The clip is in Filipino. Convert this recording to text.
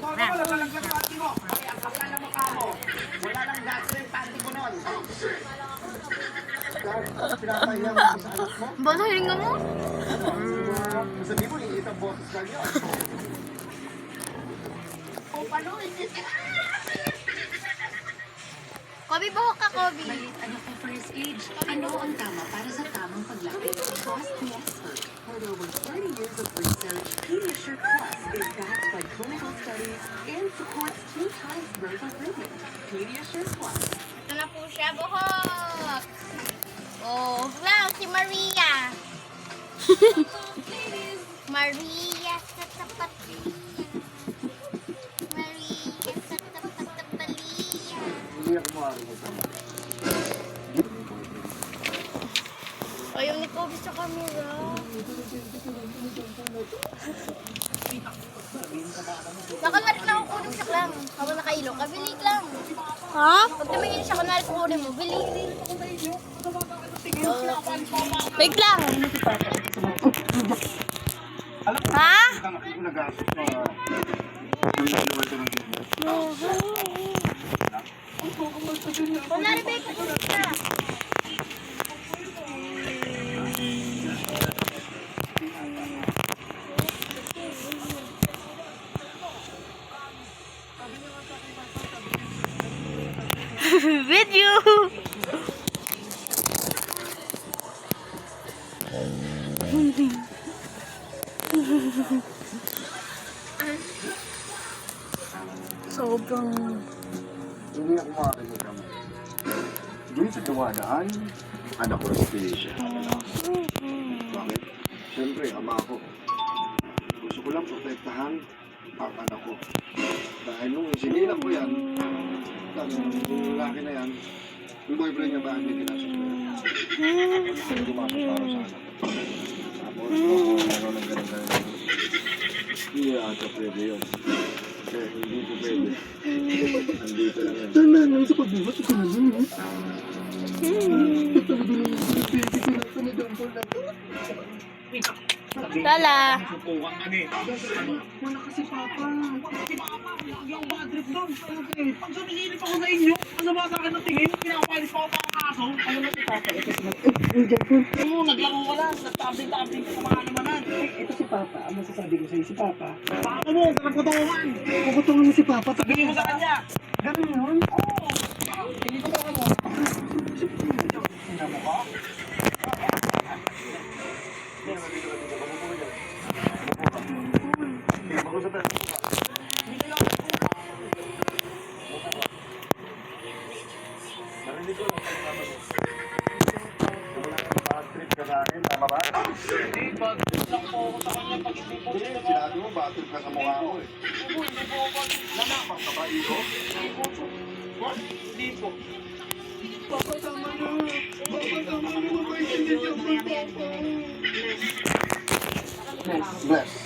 Wala lang gas yung panty ko nun. Bata, hiling mo? Sabi mo, iitang boses lang yun. Kobe, buhok ka, Kobe. Maliit anak ko first age. Ano ang tama para sa tamang paglaki? Trust the expert. With over 30 years of research, Pediasure Plus is backed by clinical studies and supports 2 times birth improvement. Pediasure Plus. Ito na po siya, buhok. Oh, wow, si Maria. Maria sa tapat niya. Maria sa tapat-tapaliya. Hindi ako makakita. Ayaw ni Kobe sa camera. Nakunwari na ako kunin siya lang. Habang nakailo ka, bilig lang. Ha? Pag tumingin siya, kunwari kunin mo, bilig. Wait lang. Ha? Nag-aasok na. Kunwari, Bek, kunin siya. Video. Sobrang Hindi ako makakita. Doon sa gawadaan, anak ko si Felicia. Bakit? Siyempre, ama ko. Gusto ko lang protektahan ang anak ko. Dahil nung sinilak ko yan, yung lalaki na yan, yung boyfriend niya ba hindi pinasok ko yan? Hindi gumapos para sa anak ko. Tapos, meron ng ganun-ganun. Hindi ata pwede yun. Kasi hindi po pwede. Nandito lang yan. Sana lang sa pagbuhat sa kanila. Lala. Wala kasi papa. Si papa, yung bad trip doon. Pag sumilip ako sa inyo, ano ba sa akin ng tingin? Pinapalis pa ako sa kaso. Ano na si papa? Ito si Papa. Oo, naglaro ka lang. Nagtabling-tabling ka sa mga alamanan. Ito si papa. Ang masasabi ko sa'yo, si papa. Papa mo, nagputungan. Puputungan mo si papa. Sabihin mo sa kanya. Ganun yun? Oo. Hindi ko ba ano? Tingnan mo ka? Narinig ko lang sa kasama mo. Wala kang bad trip ka sa akin, tama ba? Hindi, bad trip lang po ako sa kanya pag hindi po Hindi, sila sinabi mo bad trip ka sa mukha ko eh. Hindi po ako bad trip. Nanapak ka ba, Iko? Hindi po. What? Hindi po. Papa, tama na. Papa, tama na. Mabait hindi siya po, Papa. Bless.